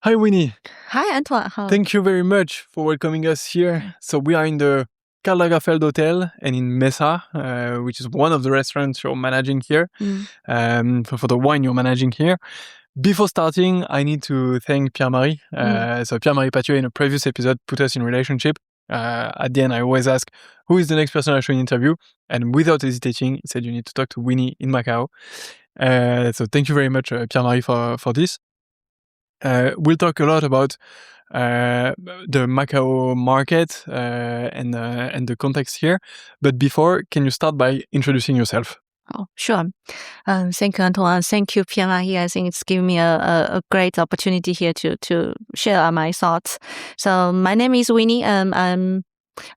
Hi, Winnie. Hi, Antoine. Thank you very much for welcoming us here. So we are in the Karl Lagerfeld Hotel and in Mesa, which is one of the restaurants you're managing here, for the wine you're managing here. Before starting, I need to thank Pierre-Marie. So Pierre-Marie Pathieu in a previous episode put us in relationship. At the end, I always ask, who is the next person I should interview? And without hesitating, he said you need to talk to Winnie in Macau. So thank you very much, Pierre-Marie, for this. We'll talk a lot about the Macau market and the context here. But before, can you start by introducing yourself? Oh, sure. Thank you, Antoine. Thank you, Pierre-Marie. I think it's given me a great opportunity here to share my thoughts. So my name is Winnie.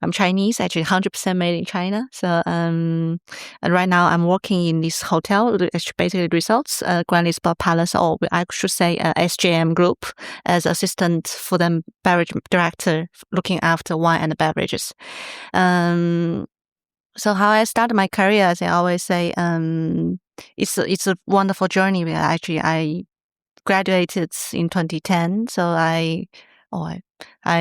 I'm Chinese, actually 100% made in China. So and right now I'm working in this hotel, basically resorts, Grand Lisboa Palace, or I should say SJM Group, as assistant food and beverage director, looking after wine and beverages. So how I started my career, as I always say, it's a wonderful journey. Actually, I graduated in 2010, so I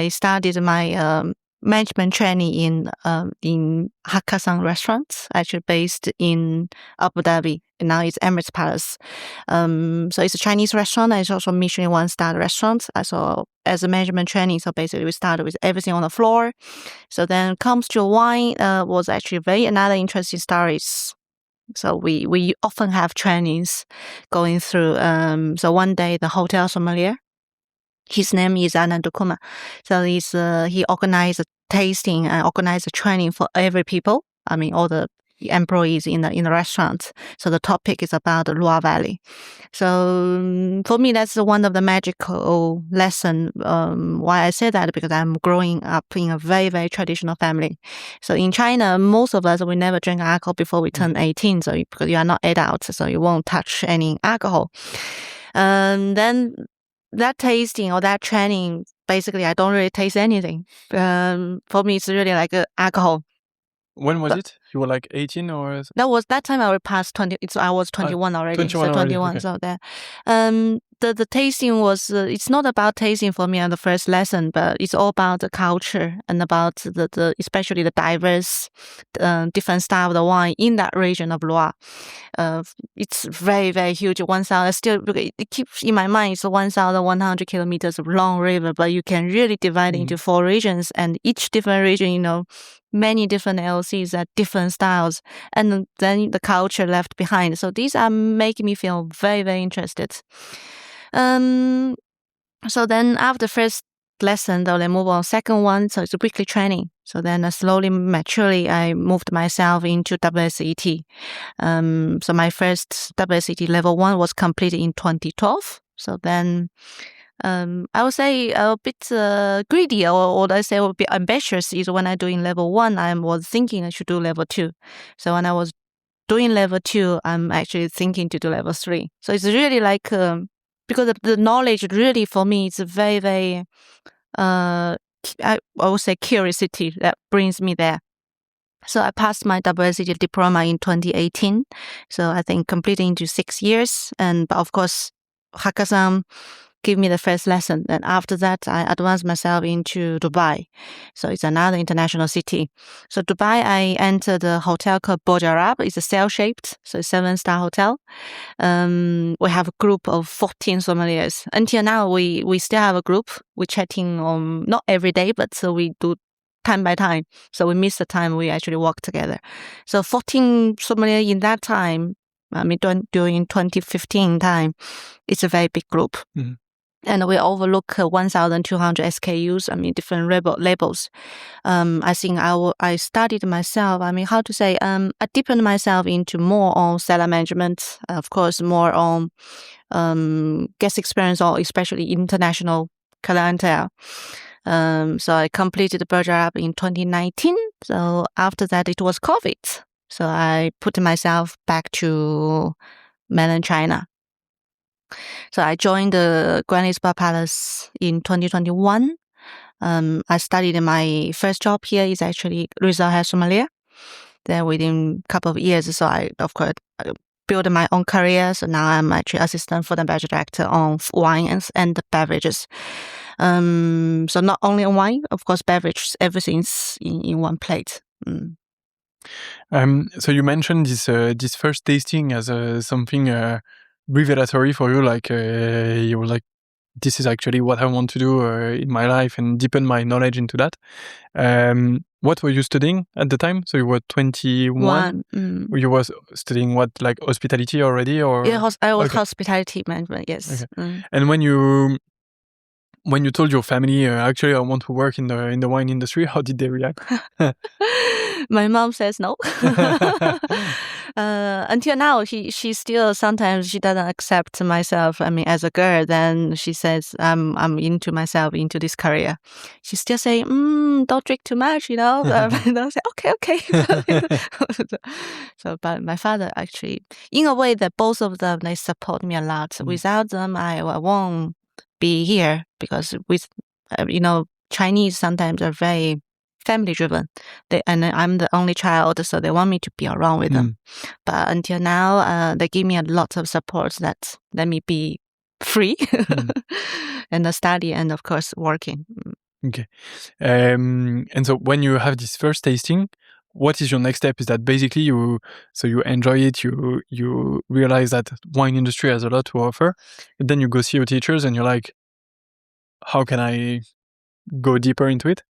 started my management training in Hakkasan restaurants, actually based in Abu Dhabi. And now it's Emirates Palace. So it's a Chinese restaurant. It's also Michelin one-star restaurant. So as a management training, so basically we started with everything on the floor. So then comes to wine, was actually another interesting stories. So we often have trainings going through. So one day the hotel sommelier, his name is Anand Kumar. So he organized a tasting and organized a training for every people. I mean, all the employees in the restaurant. So the topic is about the Loire Valley. So for me, that's one of the magical lesson. Why I say that, because I'm growing up in a very, very traditional family. So in China, most of us, we never drink alcohol before we turn 18. So because you are not adults, so you won't touch any alcohol. Then that tasting or that training, basically, I don't really taste anything. For me, it's really like alcohol. When was it? You were like 18 or? That time I was past 20. I was 21 already. 21 so 21. Okay. So that, the tasting was, it's not about tasting for me on the first lesson, but it's all about the culture and about the especially the diverse, different style of the wine in that region of Loire. It's very, very huge. 1,000, still, it keeps in my mind, it's 1,100 kilometers of long river, but you can really divide it into 4 regions, and each different region, many different LCs at different styles, and then the culture left behind. So these are making me feel very, very interested. So then after first lesson, though, I move on second one. So it's a weekly training. So then slowly, maturely, I moved myself into WSET. So my first WSET level 1 was completed in 2012. So then I would say a bit greedy, or I say a bit ambitious, is when I doing level 1, I was thinking I should do level 2. So when I was doing level 2, I'm actually thinking to do level 3. So it's really like, because the knowledge really for me is very, very, I would say curiosity that brings me there. So I passed my WSET diploma in 2018. So I think completing into 6 years. But of course, Hakkasan gave me the first lesson. And after that, I advanced myself into Dubai. So it's another international city. So Dubai, I entered a hotel called Burj Al Arab. It's a cell-shaped, so 7-star hotel. We have a group of 14 sommeliers. Until now, we still have a group. We're chatting not every day, but so we do time by time. So we miss the time we actually work together. So 14 sommeliers in that time, I mean, during 2015 time, it's a very big group. And we overlook 1,200 SKUs, I mean, different labels. I think I studied myself, I mean, how to say, I deepened myself into more on cellar management, of course, more on guest experience, or especially international clientele. So I completed Burj Al Arab in 2019. So after that, it was COVID. So I put myself back to mainland China. So I joined the Grand Lisboa Palace in 2021. I studied my first job here is actually resort head sommelier. Then within a couple of years, so I, of course, build my own career. So now I'm actually assistant food and beverage director on wine and beverages. So not only on wine, of course, beverage, everything's in one plate. So you mentioned this first tasting as something revelatory for you, like you were like, this is actually what I want to do in my life and deepen my knowledge into that. What were you studying at the time? So you were 21? You were studying what, like hospitality already? Or yeah, I was hospitality management, yes. Okay. And when you told your family, actually I want to work in the wine industry, how did they react? My mom says no. Until now, she still sometimes she doesn't accept myself. I mean, as a girl, then she says I'm into myself, into this career. She still say, don't drink too much, And I say, okay. So, but my father actually, in a way, that both of them they support me a lot. Without them, I won't be here, because with Chinese sometimes are very family driven. And I'm the only child, so they want me to be around with them. But until now, they give me a lot of support that let me be free and study and of course working. Okay. And so when you have this first tasting, what is your next step? Is that basically you enjoy it, you realize that wine industry has a lot to offer, and then you go see your teachers and you're like, how can I go deeper into it?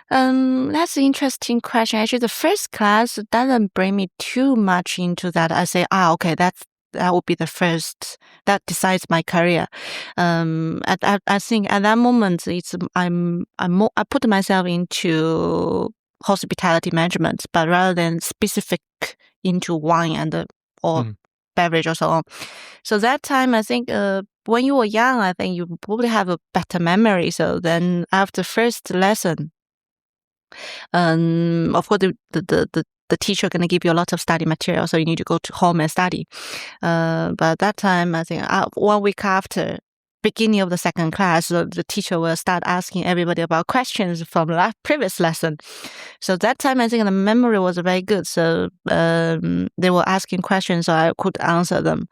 That's an interesting question. Actually, the first class doesn't bring me too much into that. I say, okay, that would be the first that decides my career. I think at that moment, I put myself into hospitality management, but rather than specific into wine or beverage or so on. So that time, I think when you were young, I think you probably have a better memory. So then after first lesson, of course, the teacher going to give you a lot of study material, so you need to go to home and study. But at that time, I think 1 week after beginning of the second class, the teacher will start asking everybody about questions from the previous lesson. So that time, I think the memory was very good. So they were asking questions, so I could answer them.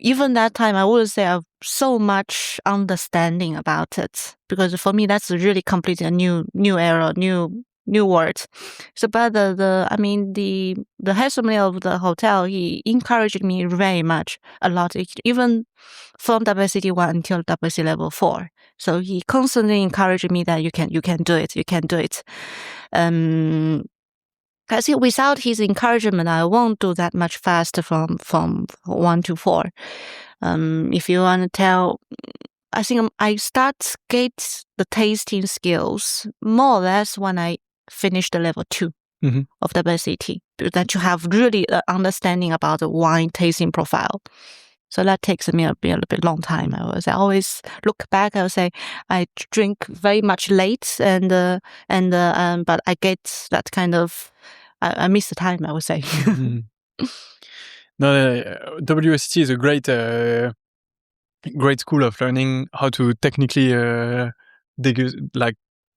Even that time, I would say I have so much understanding about it, because for me that's really completely a new era, new world. So, but the head sommelier of the hotel, he encouraged me very much, a lot, even from WCT 1 until WC level 4. So he constantly encouraged me that you can do it. I think without his encouragement, I won't do that much faster from 1 to 4. If you want to tell, I think I start get the tasting skills more or less when I finished the level 2 of WCT, that you have really understanding about the wine tasting profile. So that takes me a little bit long time. I always look back. I would say I drink very much late, but I get that kind of. I miss the time, I would say. No, WST is a great school of learning how to technically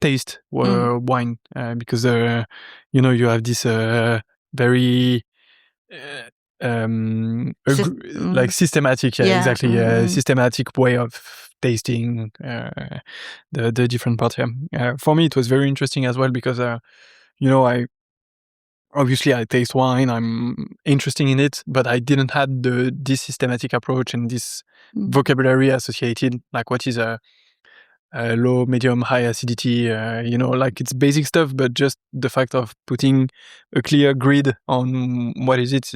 taste wine, because you have this very systematic, systematic way of tasting the different parts. For me, it was very interesting as well, because I taste wine, I'm interested in it, but I didn't have this systematic approach and this vocabulary associated, like what is a low, medium, high acidity, like it's basic stuff, but just the fact of putting a clear grid on what is it,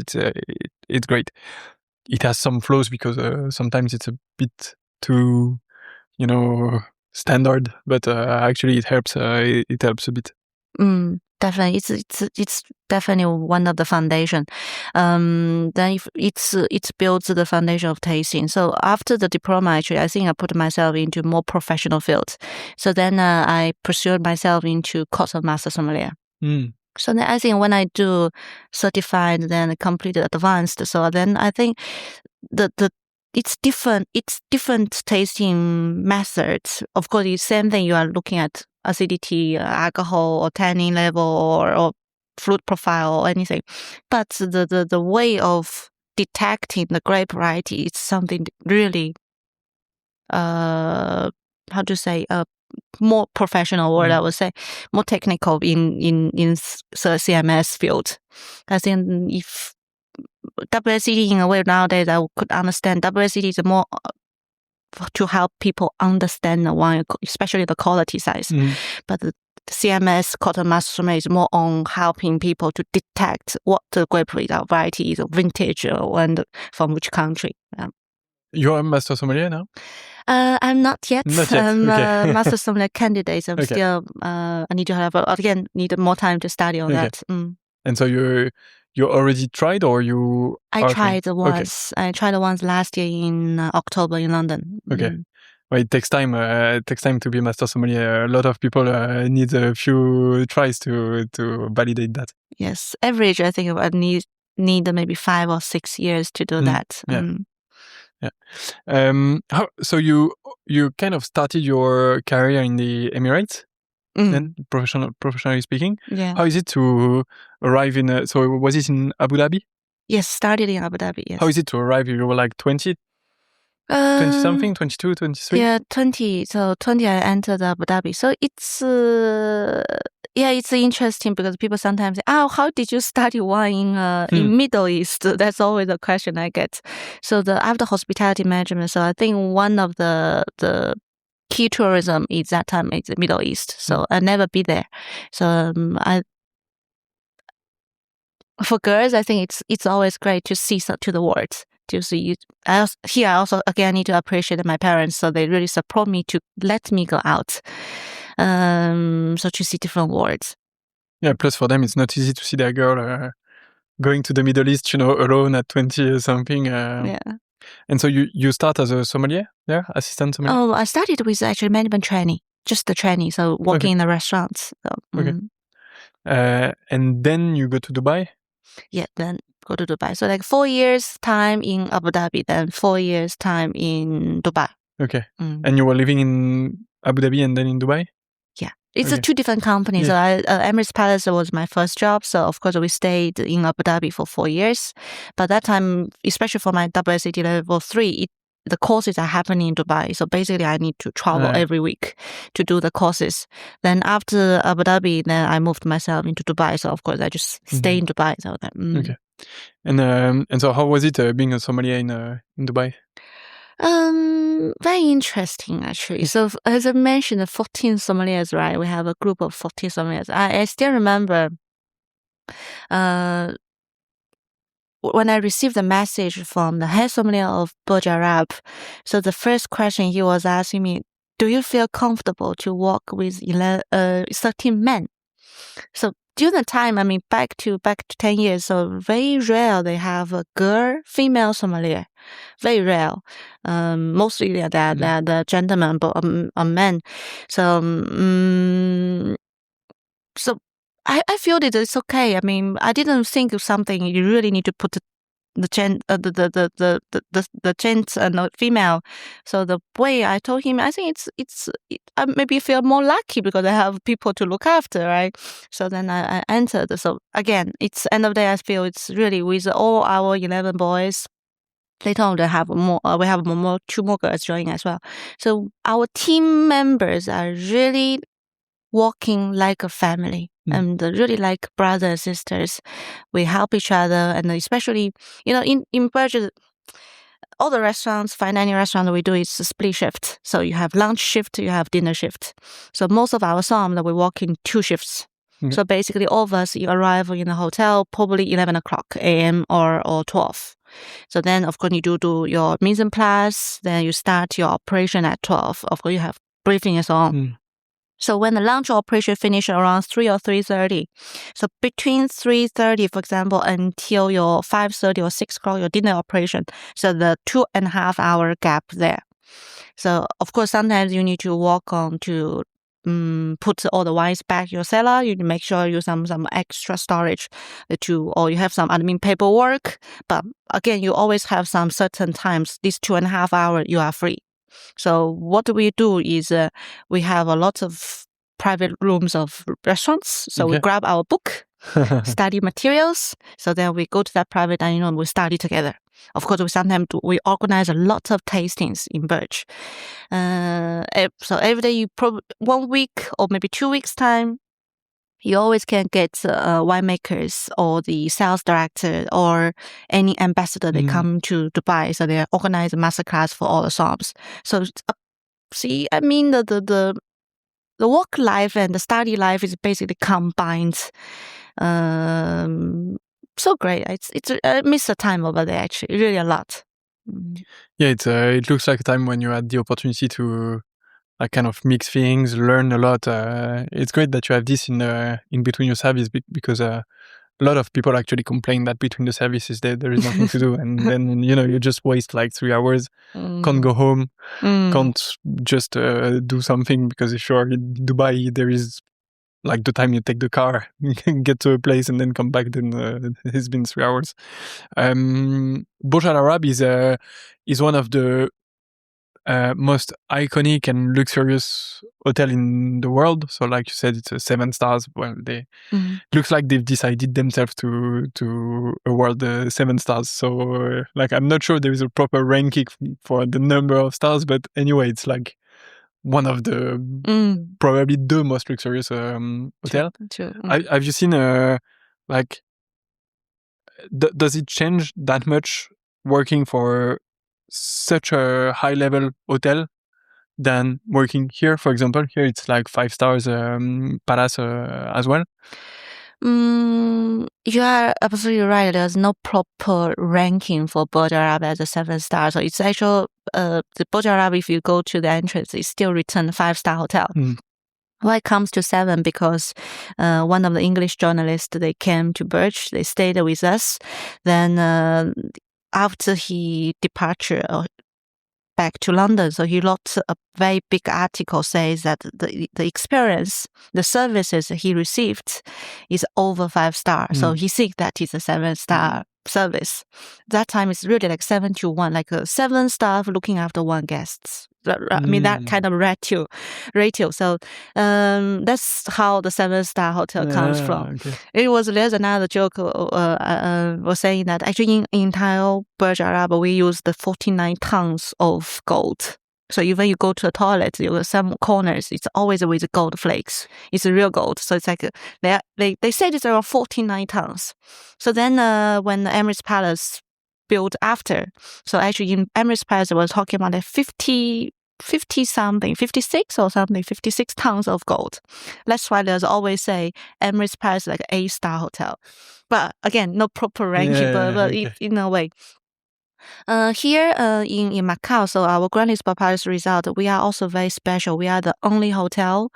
it's great. It has some flaws because sometimes it's a bit too, standard, but actually it helps a bit. Definitely, it's definitely one of the foundation. Then if it builds the foundation of tasting. So after the diploma, actually, I think I put myself into more professional fields. So then I pursued myself into course of Master Sommelier. So then I think when I do certified, then completed advanced. So then I think it's different tasting methods. Of course, it's same thing. You are looking at acidity, alcohol, or tannin level, or fruit profile or anything. But the way of detecting the grape variety is something really, how to say, more professional word, I would say, more technical in CMS field. I think if WSET in a way nowadays I could understand WSET is more to help people understand the wine, especially the quality size. But the CMS, Cotton Master Sommelier, is more on helping people to detect what the grape variety is, vintage, and from which country. You're a Master Sommelier now? I'm not yet. Not yet. I'm Okay. a Master Sommelier candidate. I'm Okay. still, I need to have, again, need more time to study on that. And so you already tried, or you? I tried once. I tried once last year in October in London. Okay. Well, it takes time. It takes time to be Master Sommelier. A lot of people need a few tries to validate that. Yes, average. I think I need maybe 5 or 6 years to do that. So you kind of started your career in the Emirates, then professionally speaking. Yeah. How is it to arrive in? So was it in Abu Dhabi? Yes, started in Abu Dhabi. Yes. How is it to arrive? You were like 20 something, 22, 23? Yeah, 20. So 20, I entered Abu Dhabi. So it's it's interesting because people sometimes say, "Oh, how did you study wine in Middle East?" That's always a question I get. So I have the hospitality management. So I think one of the key tourism is that time is the Middle East. So I never be there. So for girls, I think it's always great to see to the world. To see I also again need to appreciate my parents. So they really support me to let me go out. So to see different worlds. Yeah. Plus, for them, it's not easy to see their girl going to the Middle East, alone at 20 or something. Yeah. And so you start as a sommelier there, assistant sommelier? Oh, I started with actually management training, just the training. So working in the restaurants. So, okay. And then you go to Dubai? Yeah, then go to Dubai. So like 4 years time in Abu Dhabi, then 4 years time in Dubai. Okay. And you were living in Abu Dhabi and then in Dubai? Yeah. It's two different companies. Yeah. So Emirates Palace was my first job. So of course we stayed in Abu Dhabi for 4 years. But that time, especially for my WSET level 3, the courses are happening in Dubai. So basically I need to travel every week to do the courses. Then after Abu Dhabi, then I moved myself into Dubai. So of course I just stay in Dubai. So Okay. And so how was it being a sommelier in Dubai? Very interesting actually. So as I mentioned, 14 sommeliers, right? We have a group of 14 sommeliers. I still remember when I received the message from the head sommelier of Burj Al Arab. So the first question he was asking me, do you feel comfortable to work with 13 men? So during the time, I mean, back to 10 years, so very rare they have a female sommelier. Very rare. Mostly they're the gentlemen, but men. So, so I feel that it's okay. I mean, I didn't think of something you really need to put the gent and the female. So the way I told him, I think I maybe feel more lucky because I have people to look after, right? So then I entered. So again, it's end of the day. I feel it's really with all our 11 boys. Later on, they have more. We have two more girls joining as well. So our team members are really working like a family and really like brothers and sisters. We help each other, and especially, in Belgium, all the restaurants, fine dining restaurants we do is a split shift. So you have lunch shift, you have dinner shift. So most of our som we work in 2 shifts. So basically all of us, you arrive in the hotel probably 11 o'clock a.m. or 12. So then, of course, you do your mise en place, then you start your operation at 12. Of course, you have briefing and so on. So when the lunch operation finish around 3 or 3:30, so between 3:30, for example, until your 5:30 or 6 o'clock, your dinner operation, so the 2.5 hour gap there. So of course, sometimes you need to work on to put all the wines back in your cellar. You make sure you some extra storage or you have some admin paperwork. But again, you always have some certain times. These 2.5 hours you are free. So what we do is we have a lot of private rooms of restaurants. So we grab our book study materials. So then we go to that private dining room, we study together. Of course, we organize a lot of tastings in Burj. So every day, 1 week or maybe 2 weeks time, you always can get winemakers or the sales director or any ambassador. They come to Dubai, so they organize a masterclass for all the somms. So I mean the work life and the study life is basically combined. So great. I miss the time over there actually, really a lot. Yeah, it looks like a time when you had the opportunity to kind of mix things, learn a lot. It's great that you have this in between your service because a lot of people actually complain that between the services there is nothing to do, and then you just waste like 3 hours, can't go home, can't just do something, because if you're in Dubai, there is like the time you take the car, get to a place and then come back, then it's been 3 hours. Burj Al Arab is one of the most iconic and luxurious hotel in the world. So like you said, it's a 7 stars. Well, looks like they've decided themselves to award 7 stars. So like, I'm not sure there is a proper ranking for the number of stars, but anyway, it's like one of the probably the most luxurious hotel. True. Have you seen like does it change that much working for such a high level hotel than working here? For example, here it's like 5 stars palace as well. You are absolutely right. There's no proper ranking for Burj Al Arab as a 7 star. So it's actually the Burj Al Arab, if you go to the entrance, it's still written 5-star hotel. Why it comes to 7? Because one of the English journalists, they came to Burj, they stayed with us. Then after he departure back to London, so he wrote a very big article, says that the experience, the services he received is over 5 stars. So he thinks that is a 7-star service. That time is really like 7 to 1, like 7 staff looking after 1 guest. I mean, that kind of ratio. So that's how the 7-star hotel comes from. Okay. There's another joke was saying that actually in entire Burj Al Arab, we use the 49 tons of gold. So even you go to the toilet, you have some corners, it's always with gold flakes. It's real gold. So it's like they said it's around 49 tons. So then when the Emirates Palace built after, so actually in Emirates Palace was talking about 56 or something, 56 tons of gold. That's why there's always say Emirates Palace like 8-star hotel. But again, no proper ranking, but in a way. Here in Macau, so our Grand Lisboa Palace Resort, we are also very special. We are the only hotel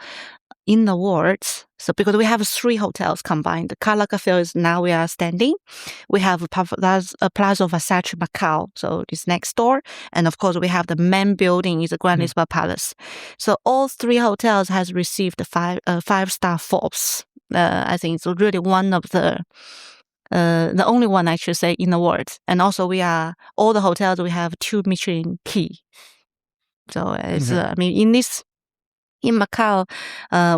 in the world. So because we have 3 hotels combined. Karl Lagerfeld is now we are standing. We have Plaza Versace Macau, so it's next door. And of course, we have the main building is the Grand Lisboa Palace. So all 3 hotels has received 5-star Forbes. I think it's really one of the only one I should say in the world. And also all the hotels, we have 2 Michelin key. So it's, I mean, in Macau,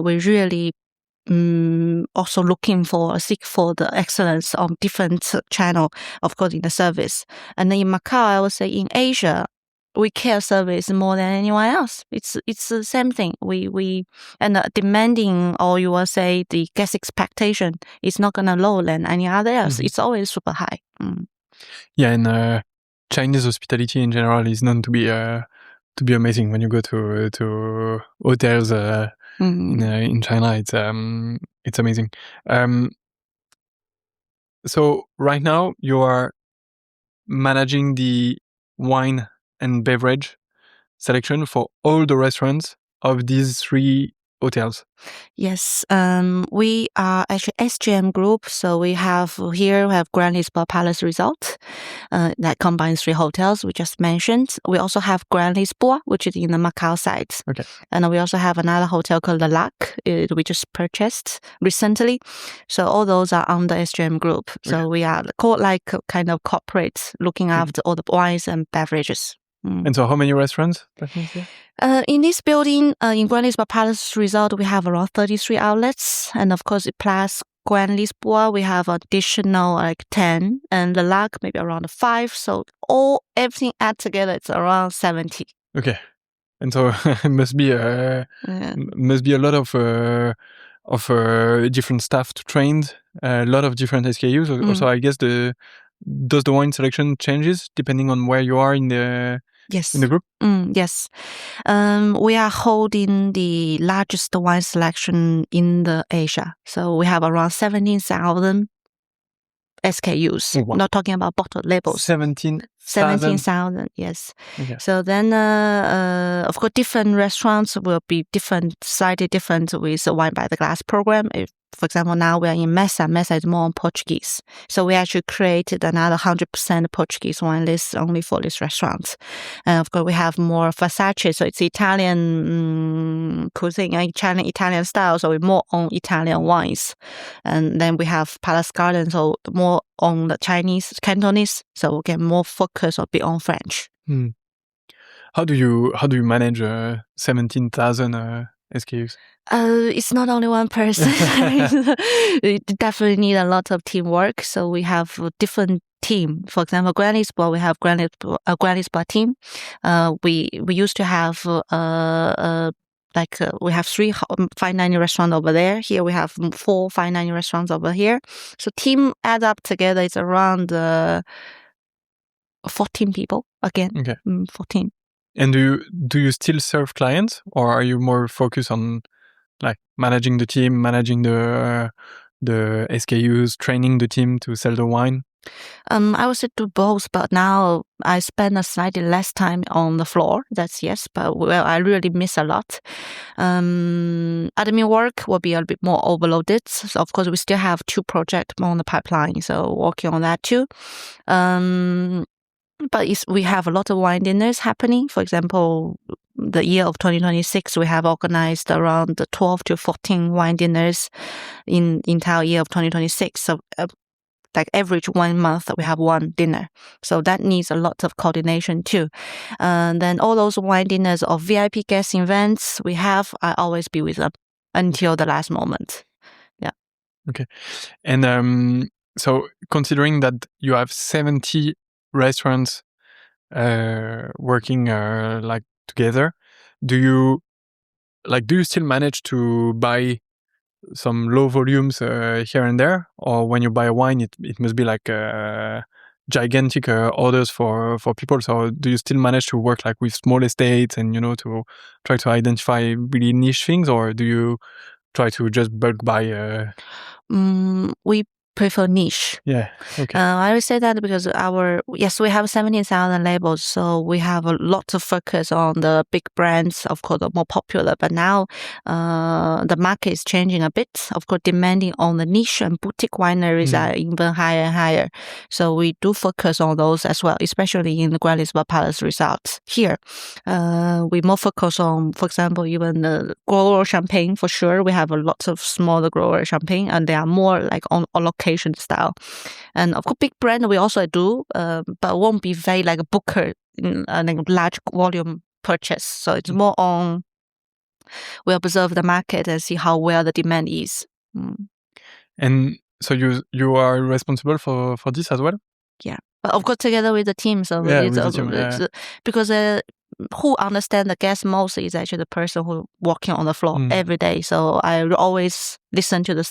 we really also seek for the excellence on different channel, of course, in the service. And then in Macau, I would say in Asia, we care service more than anyone else. It's the same thing. We demanding, or you will say the guest expectation is not gonna lower than any other else. It's always super high. Yeah, and Chinese hospitality in general is known to be amazing. When you go to hotels in China, it's amazing. So right now you are managing the wine and beverage selection for all the restaurants of these 3 hotels. Yes, we are actually SJM Group. So we have Grand Lisboa Palace Resort that combines 3 hotels we just mentioned. We also have Grand Lisboa, which is in the Macau side. Okay. And we also have another hotel called the Lac, we just purchased recently. So all those are under SJM Group. Okay. So we are kind of corporate, looking after all the wines and beverages. And so how many restaurants? In this building, in Grand Lisboa Palace Resort, we have around 33 outlets. And of course, plus Grand Lisboa, we have additional like 10, and the Lag maybe around 5. So everything add together, it's around 70. Okay. And so it must be a lot of different staff to train, a lot of different SKUs. Also, I guess does the wine selection changes depending on where you are in the group? Yes. We are holding the largest wine selection in the Asia. So we have around 17,000 SKUs. Oh, wow. Not talking about bottle labels. 17,000, yes. Okay. So then, of course, different restaurants will be slightly different with the Wine by the Glass program. For example, now we are in Mesa. Mesa is more on Portuguese. So we actually created another 100% Portuguese wine list only for this restaurant. And of course, we have more Versace. So it's Italian cuisine, Italian style. So we're more on Italian wines. And then we have Palace Garden. So more on the Chinese, Cantonese. So we can more focus a bit on French. How do you manage 17,000 SKUs? It's not only one person. We definitely need a lot of teamwork. So we have a different team. For example, Grand Lisboa, we have Grand Lisboa team. We used to have we have 3 fine dining restaurants over there. Here we have 4 fine dining restaurants over here. So team add up together, it's around 14 people again. Okay. 14. And do you still serve clients, or are you more focused on like managing the team, managing the SKUs, training the team to sell the wine? I would say do both, but now I spend a slightly less time on the floor. That's yes, but I really miss a lot. Admin work will be a bit more overloaded. So of course, we still have 2 projects on the pipeline, so working on that too. But we have a lot of wine dinners happening. For example, the year of 2026, we have organized around 12 to 14 wine dinners in the entire year of 2026. So like average 1 month, we have 1 dinner. So that needs a lot of coordination too. And then all those wine dinners or VIP guest events I always be with them until the last moment. Yeah. Okay. And so considering that you have 70 restaurants working like together, do you still manage to buy some low volumes here and there, or when you buy a wine it must be like gigantic orders for people? So do you still manage to work like with small estates and to try to identify really niche things, or do you try to just bulk buy? We prefer niche. Yeah. Okay. I would say that because we have 17,000 labels, so we have a lot of focus on the big brands, of course, the more popular. But now, the market is changing a bit. Of course, demanding on the niche and boutique wineries are even higher and higher. So we do focus on those as well, especially in the Grand Lisboa Palace resorts. Here, we more focus on, for example, even the grower champagne. For sure, we have a lot of smaller grower champagne, and they are more like on location style. And of course, big brand we also do, but won't be very like a booker in a large volume purchase. So it's more on we observe the market and see how well the demand is. And so you are responsible for this as well? Yeah, but of course together with the team. So because who understand the guest most is actually the person who walking on the floor every day. So I always listen to the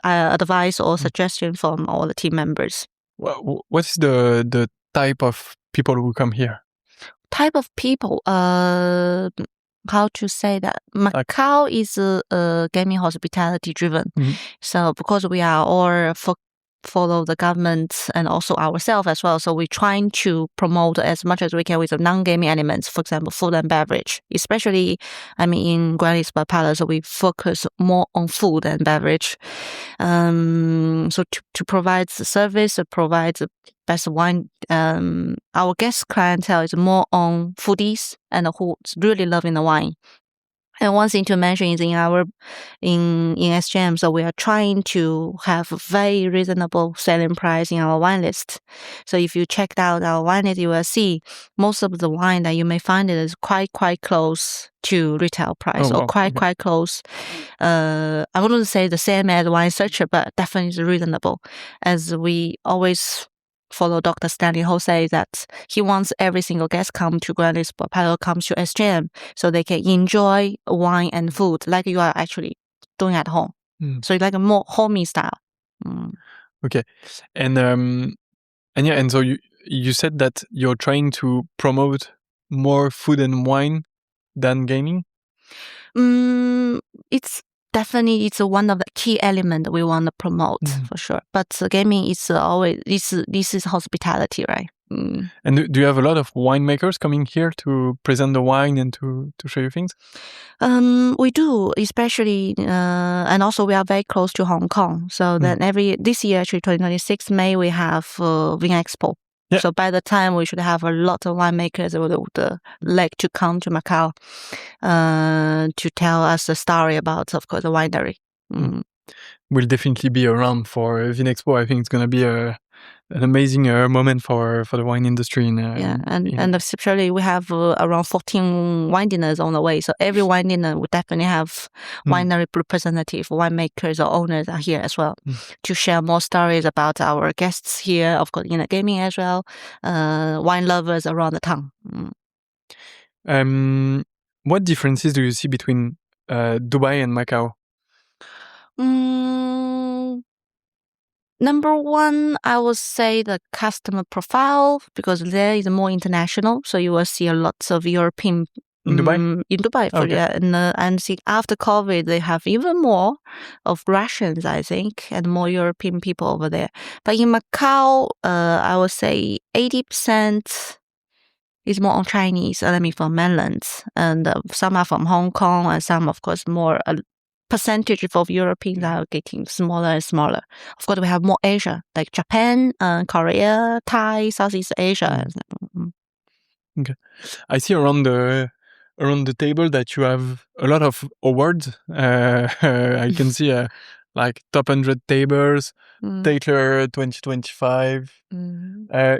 advice or suggestion from all the team members. What's the type of people who come here? Type of people, how to say that? Macau is gaming hospitality driven. So because we are all follow the government and also ourselves as well. So we're trying to promote as much as we can with the non-gaming elements, for example, food and beverage. Especially, in Grand Lisboa Palace, we focus more on food and beverage. So to provide the service, provide the best wine, our guest clientele is more on foodies and who really loving the wine. And one thing to mention is in SJM, so we are trying to have a very reasonable selling price in our wine list. So if you check out our wine list, you will see most of the wine that you may find it is quite Oh, close to retail price, or wow. quite close. I wouldn't say the same as wine searcher, but definitely reasonable. As we always follow Dr. Stanley Ho say that he wants every single guest come to Grand Lisboa Palace, comes to SJM, so they can enjoy wine and food like you are actually doing at home. So it's like a more homey style. Okay, and yeah, and so you said that you're trying to promote more food and wine than gaming. It's definitely it's one of the key elements we want to promote for sure. But gaming is always this is hospitality, right? And do you have a lot of winemakers coming here to present the wine and to show you things? We do, especially and also we are very close to Hong Kong. So then this year, actually 2026 May, we have Vin Expo. Yeah. So by the time we should have a lot of winemakers who would like to come to Macau to tell us a story about, of course, the winery. We'll definitely be around for Vin Expo. I think it's going to be an amazing moment for the wine industry. And especially we have around 14 wine dinners on the way. So every wine dinner would definitely have winery representative, winemakers or owners are here as well to share more stories about our guests here, of course, in the gaming as well, wine lovers around the town. What differences do you see between Dubai and Macau? Number one, I would say the customer profile, because there is more international. So you will see a lot of European in Dubai. In Dubai, and see after COVID, they have even more of Russians, I think, and more European people over there. But in Macau, I would say 80% is more on Chinese, from mainland, and some are from Hong Kong, and some, of course, more. Percentage of Europeans are getting smaller and smaller. Of course, we have more Asia, like Japan, Korea, Thai, Southeast Asia. Okay, I see around the table that you have a lot of awards. I can see like top 100 tables, Tatler 2025.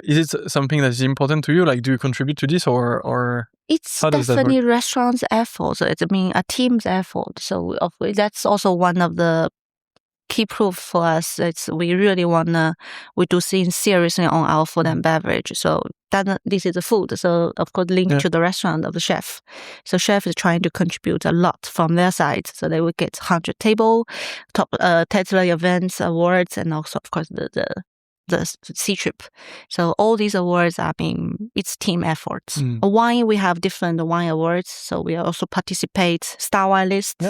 Is it something that is important to you? Like, do you contribute to this, or it's definitely restaurant's effort. So it's a team's effort. So that's also one of the key proof for us. We really we do things seriously on our food and beverage. So this is the food. So of course linked to the restaurant of the chef. So chef is trying to contribute a lot from their side. So they will get 100 table, top Tatler events, awards, and also of course the sea trip. So all these awards it's team efforts. Wine, we have different wine awards. So we also participate Star Wine List,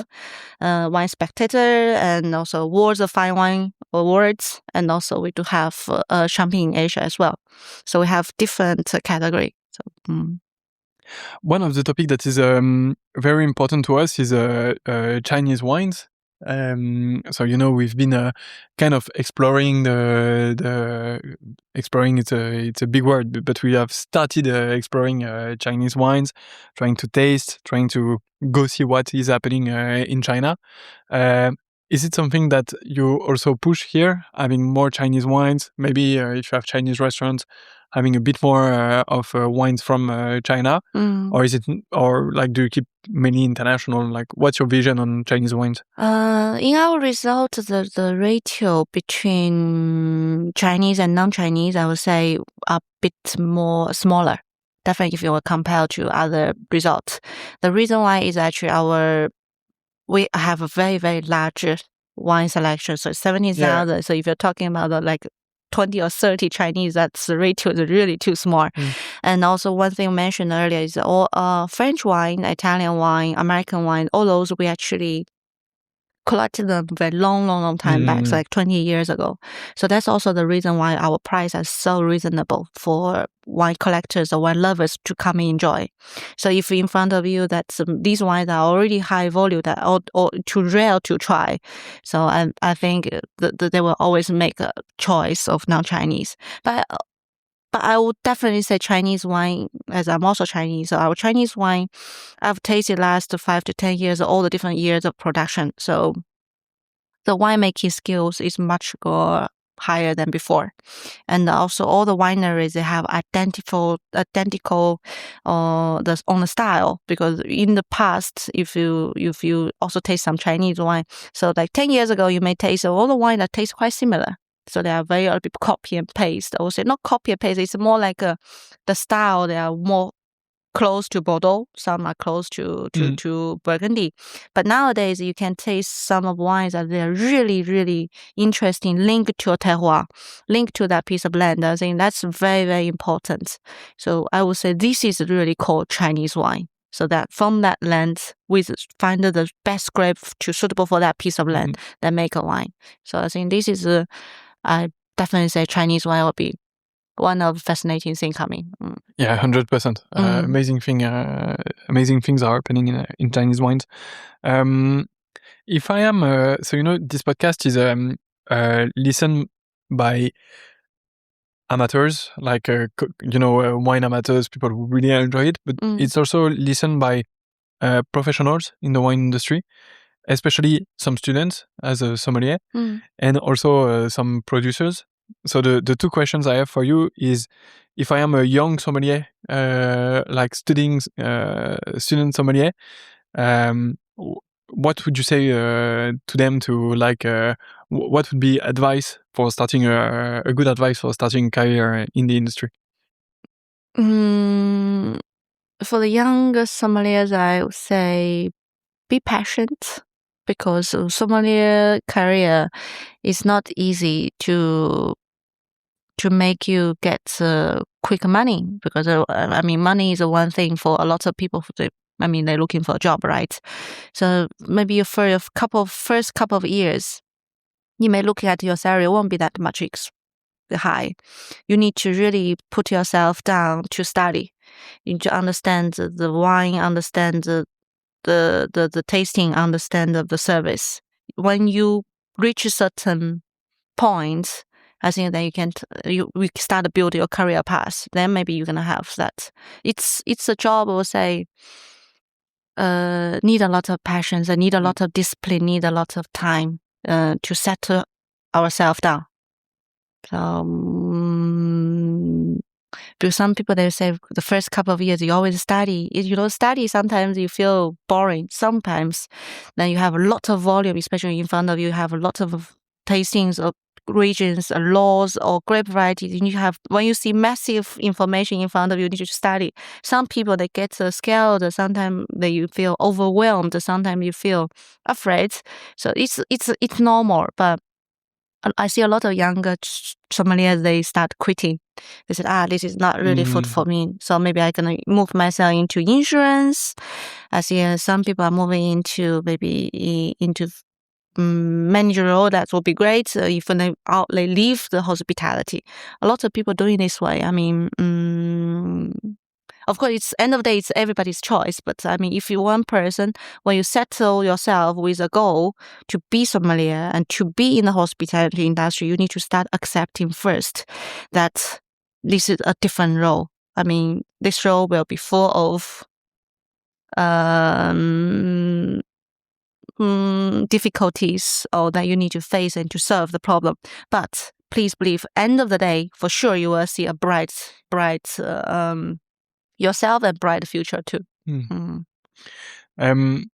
Wine Spectator, and also Awards of Fine Wine Awards. And also we do have Champagne in Asia as well. So we have different category. So, one of the topics that is very important to us is Chinese wines. So we've been kind of exploring exploring. It's a big word, but we have started exploring Chinese wines, trying to taste, trying to go see what is happening in China. Is it something that you also push here, having more Chinese wines? Maybe if you have Chinese restaurants, having a bit more of wines from China, or is it, or like, do you keep mainly international? Like, what's your vision on Chinese wines? In our result, the ratio between Chinese and non-Chinese, I would say, a bit more smaller. Definitely, if you were compared to other results, the reason why is actually we have a very, very large wine selection. So 70,000. Yeah. So if you're talking about like 20 or 30 Chinese, that's the ratio is really too small. And also one thing mentioned earlier is all French wine, Italian wine, American wine, all those we actually collected them very long time back, so like 20 years ago. So that's also the reason why our price is so reasonable for wine collectors or wine lovers to come and enjoy. So if in front of you that these wines are already high volume, that or too rare to try, so I think that they will always make a choice of non-Chinese. But But I would definitely say Chinese wine, as I'm also Chinese. So our Chinese wine, I've tasted last 5 to 10 years, all the different years of production. So the winemaking skills is much more higher than before. And also all the wineries, they have identical on the style, because in the past, if you also taste some Chinese wine, so like 10 years ago, you may taste all the wine that taste quite similar. So they are very a bit copy and paste. I would say not copy and paste. It's more like the style. They are more close to Bordeaux. Some are close to Burgundy. But nowadays, you can taste some of wines that they're really, really interesting, linked to a terroir, linked to that piece of land. I think that's very, very important. So I would say this is really called Chinese wine. So that from that land, we find the best grape suitable for that piece of land that make a wine. So I think this is I definitely say Chinese wine will be one of the fascinating things coming. Yeah, 100%. Amazing things are happening in Chinese wines. If I am, this podcast is listened by amateurs, like wine amateurs, people who really enjoy it. But it's also listened by professionals in the wine industry, especially some students as a sommelier, and also some producers. So the two questions I have for you is, if I am a young sommelier, like studying student sommelier, what would you say to them to what would be advice for starting a good advice for starting a career in the industry? For the younger sommeliers, I would say be patient, because sommelier career is not easy to make you get quick money, because money is one thing for a lot of people. They're looking for a job, right? So maybe for a first couple of years, you may look at your salary, it won't be that much high. You need to really put yourself down to study. You need to understand the wine, understand the tasting, understand the service. When you reach a certain point, I think that we start to build your career path. Then maybe you're gonna have that. It's a job, I would say, need a lot of passions, need a lot of discipline, need a lot of time to settle ourselves down. So, because some people, they say the first couple of years you always study. If you don't study, sometimes you feel boring. Sometimes then you have a lot of volume, especially in front of you, have a lot of tastings of regions, laws, or grape varieties. You need to have, when you see massive information in front of you, you need to study. Some people, they get scared. Sometimes you feel overwhelmed. Sometimes you feel afraid. So it's normal, but I see a lot of younger sommeliers, they start quitting. They said, this is not really food for me. So maybe I can move myself into insurance. I see some people are moving into manager role. That would be great if they leave the hospitality. A lot of people doing this way. Of course, it's end of the day, it's everybody's choice. But if you're one person, when you settle yourself with a goal to be sommelier and to be in the hospitality industry, you need to start accepting first that this is a different role. This role will be full of difficulties, or that you need to face and to solve the problem. But please believe, end of the day, for sure, you will see a bright yourself and bright future too. And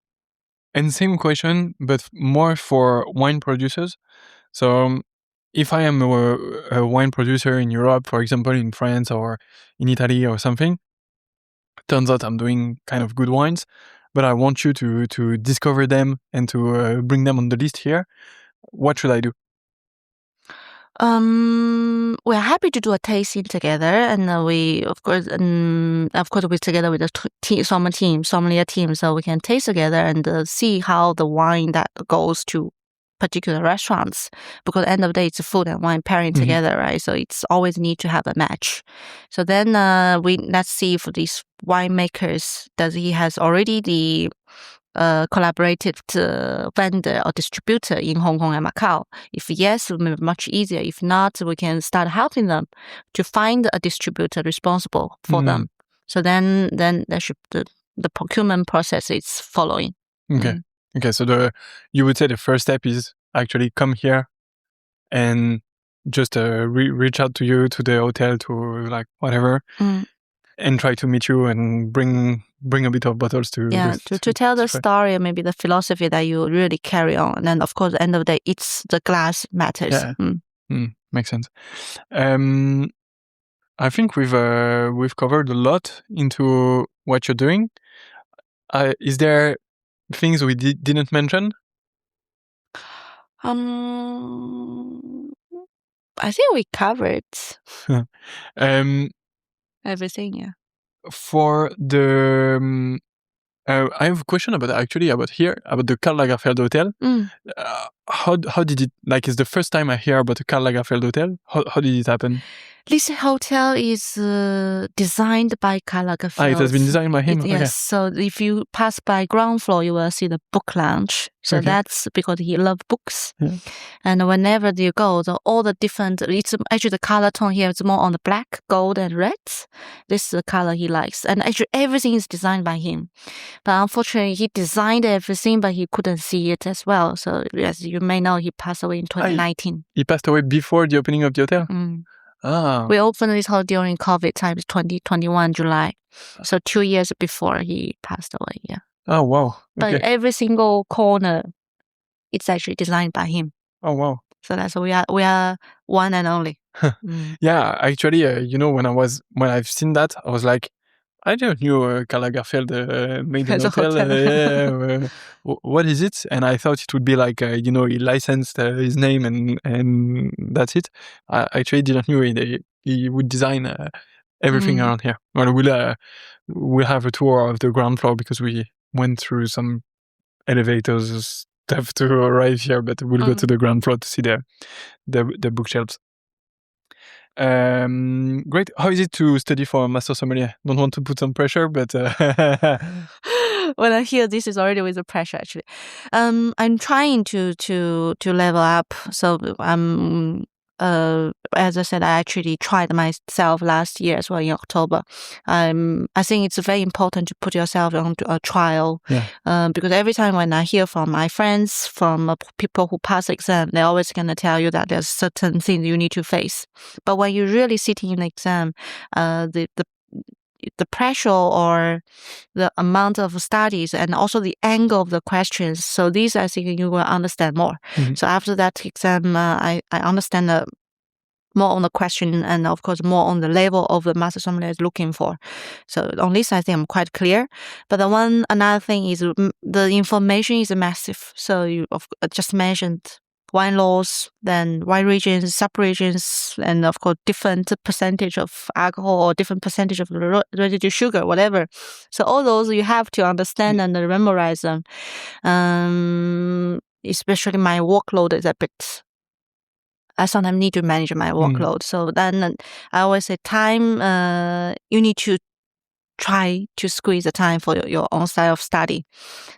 same question, but more for wine producers. So if I am a wine producer in Europe, for example, in France or in Italy or something, turns out I'm doing kind of good wines, but I want you to discover them and to bring them on the list here. What should I do? We're happy to do a tasting together, and we of course we're together with the sommelier team, so we can taste together and see how the wine that goes to particular restaurants, because at the end of the day, it's food and wine pairing together, right? So it's always need to have a match. So then let's see if these winemakers, does he has already the collaborative vendor or distributor in Hong Kong and Macau? If yes, it will be much easier. If not, we can start helping them to find a distributor responsible for them. So then there should the procurement process is following. Okay. Okay. So you would say the first step is actually come here and just reach out to you, to the hotel, to like whatever, and try to meet you and bring a bit of bottles to tell the story and maybe the philosophy that you really carry on. And then of course, at the end of the day, it's the glass matters. Yeah. Makes sense. I think we've covered a lot into what you're doing. Is there things we didn't mention? I think we covered everything. Yeah. For the I have a question about the Karl Lagerfeld Hotel. How did it, like, it's the first time I hear about the Karl Lagerfeld Hotel. How did it happen? This hotel is designed by Karl Lagerfeld. It has been designed by him? Yes. So if you pass by ground floor, you will see the book lounge. So that's because he loved books. Yeah. And whenever you go, all the different, it's actually the color tone here is more on the black, gold, and red. This is the color he likes. And actually everything is designed by him. But unfortunately, he designed everything, but he couldn't see it as well. So as you may know, he passed away in 2019. He passed away before the opening of the hotel? We opened this hotel during COVID time, 2021 July. So 2 years before he passed away. Yeah. Oh wow! Okay. But every single corner, it's actually designed by him. Oh wow! So that's we are one and only. Yeah, actually, when I've seen that, I was like, I don't know Karl Lagerfeld made an hotel. What is it? And I thought it would be like, he licensed his name and that's it. I actually didn't know he would design everything around here. Well, we'll have a tour of the ground floor because we went through some elevators stuff to arrive here, but we'll go to the ground floor to see the bookshelves. Great. How is it to study for a Master Sommelier? Don't want to put some pressure, but when I hear this is already with the pressure actually. I'm trying to level up. So as I said, I actually tried myself last year as well in October. I think it's very important to put yourself on a trial. Because every time when I hear from my friends, from people who pass exam, they're always going to tell you that there's certain things you need to face. But when you're really sitting in the exam, the pressure or the amount of studies and also the angle of the questions. So these, I think you will understand more. So after that exam, I understand more on the question and of course more on the level of the Master Sommelier is looking for. So on this, I think I'm quite clear. But another thing is the information is massive. So you just mentioned wine laws, then wine regions, sub-regions, and of course different percentage of alcohol or different percentage of residue sugar, whatever. So all those you have to understand and memorize them. Especially my workload is a bit. I sometimes need to manage my workload. So then I always say time, you need to try to squeeze the time for your own style of study.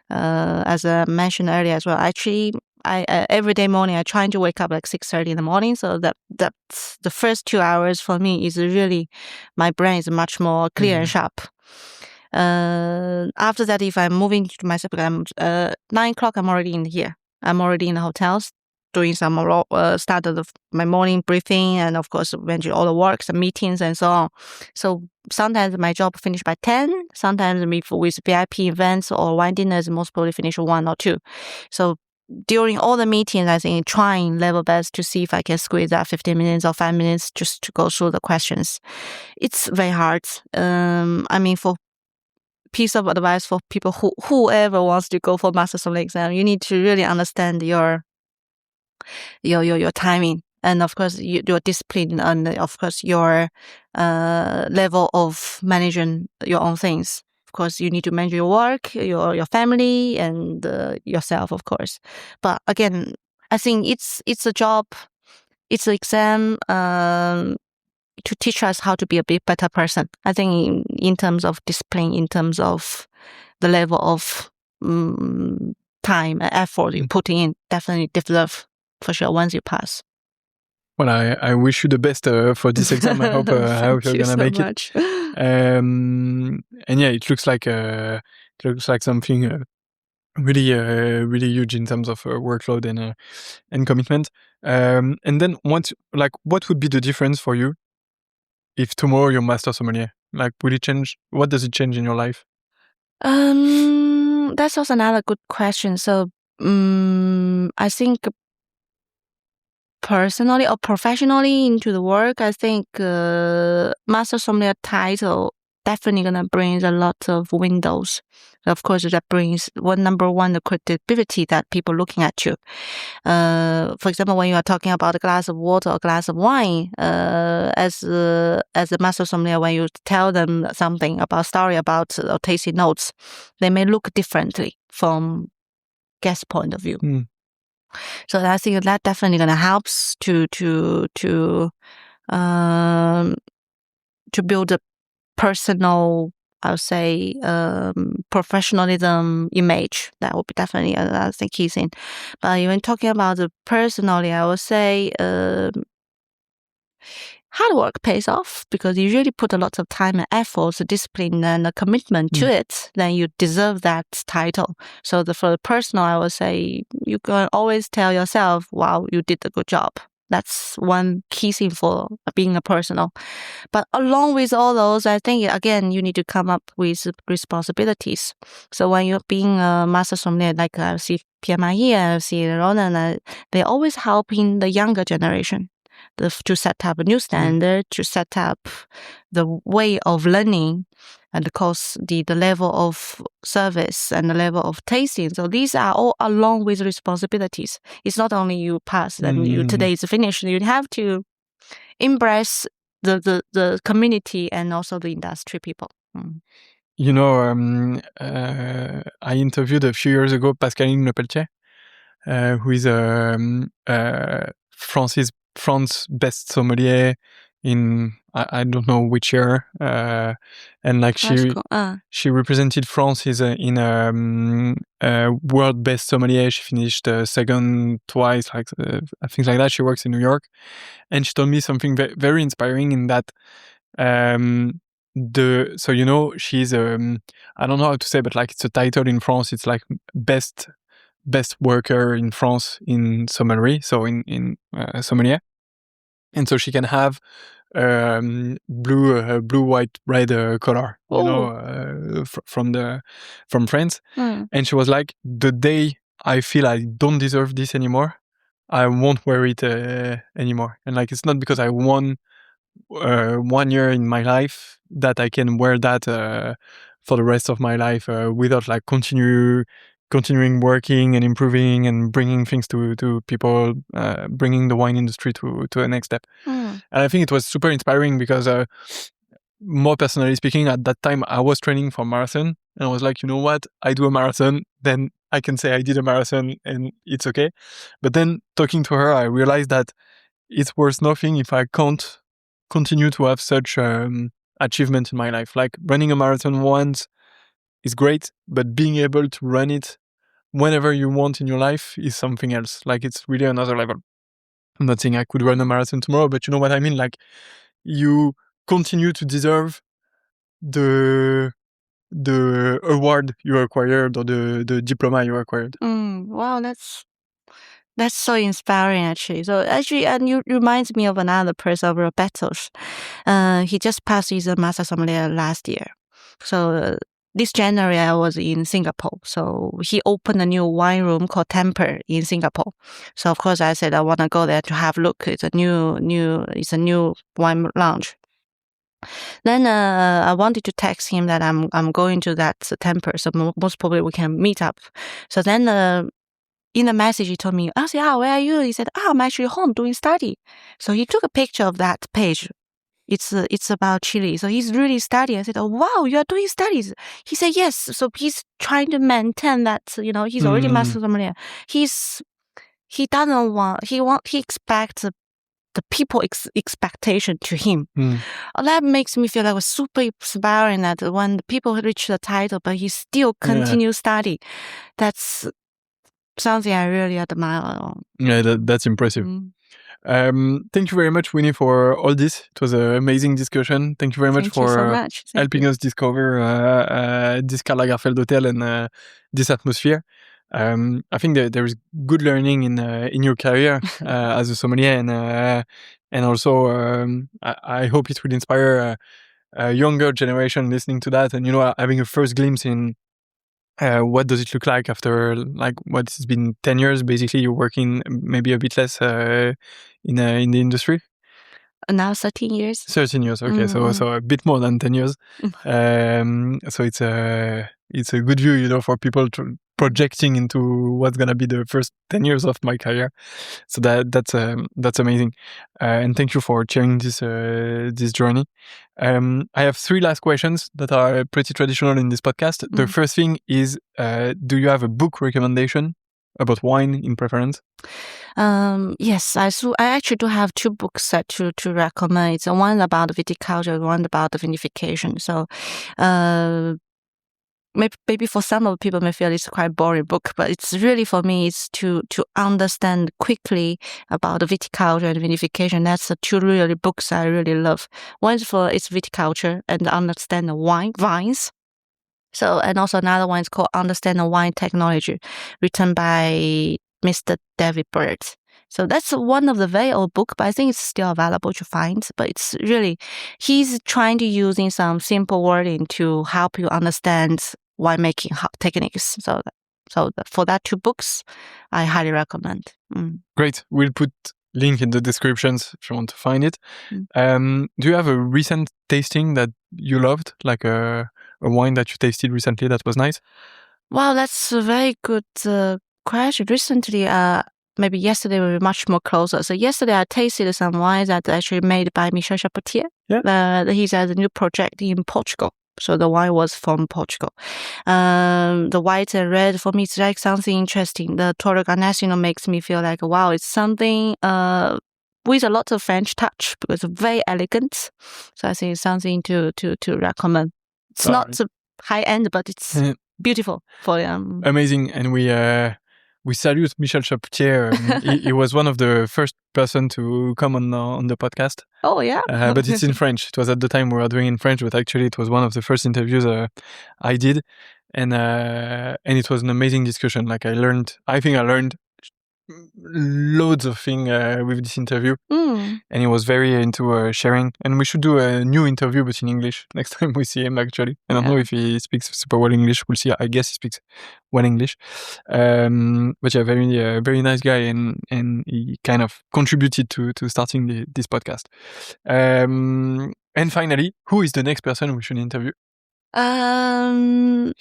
As I mentioned earlier as well, actually, I every day morning I try to wake up like 6:30 in the morning, so that's the first 2 hours for me is really my brain is much more clear and sharp. After that, if I'm moving to myself, 9 o'clock I'm already in here. I'm already in the hotels doing some start of my morning briefing and of course eventually all the works and meetings and so on. So sometimes my job finish by 10, sometimes with VIP events or wine dinners most probably finish 1 or 2. So during all the meetings, I think trying level best to see if I can squeeze that 15 minutes or 5 minutes just to go through the questions. It's very hard. I mean, for piece of advice for people whoever wants to go for Master Sommelier exam, you need to really understand your timing and of course your discipline and of course your level of managing your own things. Of course, you need to manage your work, your family, and yourself, of course. But again, I think it's a job, it's an exam to teach us how to be a bit better person. I think in terms of discipline, in terms of the level of time and effort you put in, definitely deserve for sure once you pass. Well, I wish you the best for this exam. I hope you're gonna make it. And yeah, it looks like something really huge in terms of workload and commitment. And then what would be the difference for you if tomorrow you're master sommelier? Like, will it change? What does it change in your life? That's also another good question. So, I think personally or professionally into the work, I think Master Sommelier title definitely gonna bring a lot of windows. Of course, that brings number one, the credibility that people looking at you. For example, when you are talking about a glass of water or a glass of wine, as a Master Sommelier, when you tell them something about story about or tasting notes, they may look differently from guest point of view. So I think that definitely gonna helps to build a personal, I would say, professionalism image. That would be definitely another key thing. But even talking about the personally, I would say hard work pays off because you really put a lot of time and effort, discipline and commitment to it, then you deserve that title. So for the personal, I would say you can always tell yourself, wow, you did a good job. That's one key thing for being a personal. But along with all those, I think, again, you need to come up with responsibilities. So when you're being a master sommelier, like I see Pierre-Marie, I see Ronan, they're always helping the younger generation to set up a new standard, to set up the way of learning, and of course the level of service and the level of tasting. So these are all along with responsibilities. It's not only you pass and you today is finished. You have to embrace the community and also the industry people. You know, I interviewed a few years ago Pascaline Lepeltier, who is France best sommelier in I don't know which year, and like she represented France in world best sommelier. She finished second twice, like things like that. She works in New York, and she told me something very inspiring in that. So you know, she's I don't know how to say, but like it's a title in France. It's like best worker in France in sommelier, so in sommelier, and so she can have blue, white, red color, you know, from France. And she was like, the day I feel I don't deserve this anymore, I won't wear it anymore. And like, it's not because I won 1 year in my life that I can wear that for the rest of my life without like continuing working and improving and bringing things to people, bringing the wine industry to the next step. And I think it was super inspiring because more personally speaking, at that time I was training for marathon and I was like, you know what, I do a marathon, then I can say I did a marathon and it's okay. But then talking to her, I realized that it's worth nothing if I can't continue to have such achievement in my life. Like running a marathon once is great, but being able to run it whenever you want in your life is something else. Like it's really another level. I'm not saying I could run a marathon tomorrow, but you know what I mean? Like you continue to deserve the award you acquired or the diploma you acquired. Wow, that's so inspiring, actually. So actually, and you reminds me of another person, Roberto's. He just passed his Master Sommelier last year. So this January, I was in Singapore. So he opened a new wine room called Temper in Singapore. So of course, I said I want to go there to have a look. It's a new wine lounge. Then I wanted to text him that I'm going to that Temper. So most probably we can meet up. So then. In the message, he told me, I said, where are you? He said, I'm actually home doing study. So he took a picture of that page. It's about Chile. So he's really studying. I said, oh, wow, you are doing studies. He said, yes. So he's trying to maintain that, he's already master sommelier. He expects the people expectation to him. That makes me feel like it was super inspiring that when the people reach the title, but he still continue study. That's something I really admire. Yeah, that's impressive. Thank you very much, Winnie, for all this. It was an amazing discussion. Thank you very much for helping us discover this Karl Lagerfeld Hotel and this atmosphere. I think that there is good learning in your career as a sommelier, and also I hope it will inspire a younger generation listening to that, and having a first glimpse in what does it look like after what it's been 10 years. Basically, you're working maybe a bit less in the industry. Now 13 years. 13 years, okay. So a bit more than 10 years. So it's a good view, for people projecting into what's gonna be the first 10 years of my career. So that's amazing. And thank you for sharing this journey. I have 3 last questions that are pretty traditional in this podcast. The first thing is, do you have a book recommendation about wine in preference? Yes, I actually do have 2 books to recommend. It's one about viticulture, one about the vinification. So, maybe for some of the people may feel it's quite a boring book, but it's really, for me, it's to understand quickly about the viticulture and vinification. That's the 2 really books I really love. One is for its viticulture and understand the vines. So, and also another one is called Understand the Wine Technology, written by Mr. David Bird. So that's one of the very old book, but I think it's still available to find. But it's really, he's trying to using some simple wording to help you understand winemaking techniques. So for that 2 books, I highly recommend. Great. We'll put link in the descriptions if you want to find it. Do you have a recent tasting that you loved, like a wine that you tasted recently that was nice? Wow, that's a very good question. Recently, maybe yesterday we were much more closer. So yesterday I tasted some wines that actually made by Michel Chapoutier. Yeah. He has a new project in Portugal. So the wine was from Portugal. The white and red, for me, it's like something interesting. The Toro Garnassino makes me feel like, wow, it's something with a lot of French touch, because it's very elegant. So I think it's something to recommend. It's not high end, but it's beautiful for amazing. And we salute Michel Chapoutier. He was one of the first person to come on the podcast. Oh yeah. But it's in French. It was at the time we were doing in French, but actually it was one of the first interviews I did, and it was an amazing discussion. Like I think I learned loads of things with this interview, and he was very into sharing. And we should do a new interview, but in English next time we see him. Actually, I don't know if he speaks super well English. We'll see. I guess he speaks well English, but yeah, very nice guy, and he kind of contributed to starting this podcast. And finally, who is the next person we should interview? I'm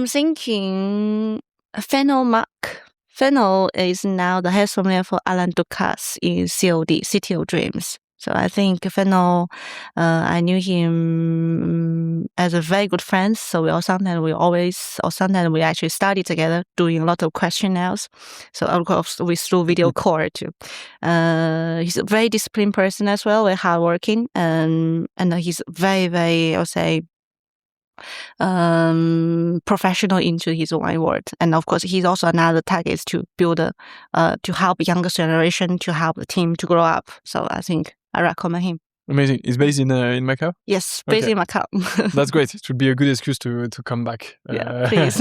thinking Fennel Mark. Fennel is now the head sommelier for Alain Ducasse in COD, City of Dreams. So I think Fennel, I knew him as a very good friend. So sometimes we actually study together, doing a lot of questionnaires. So of course we through video call too. He's a very disciplined person as well, very hardworking, and he's very, very, I would say, professional into his wine world. And of course he's also another target is to build to help younger generation, to help the team to grow up. So I think I recommend him. Amazing. He's based in Macau? Yes, based in Macau. That's great. It would be a good excuse to come back. Yeah, please.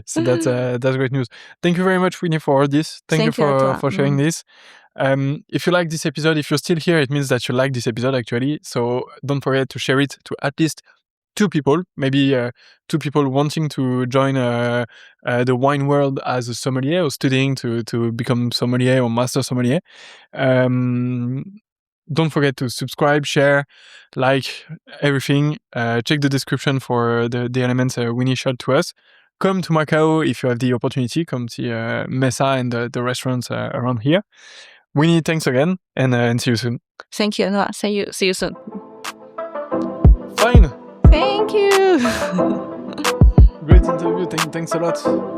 So that's great news. Thank you very much, Winnie, for all this. Thank you for sharing this. If you like this episode, if you're still here, it means that you like this episode actually. So don't forget to share it to at least 2 people, maybe 2 people wanting to join the wine world as a sommelier, or studying to become sommelier or master sommelier. Don't forget to subscribe, share, like everything. Check the description for the elements Winnie showed to us. Come to Macau if you have the opportunity. Come see Mesa and the restaurants around here. Winnie, thanks again, and see you soon. Thank you, Noah. See you soon. Fine. Thank you. Great interview. Thanks a lot.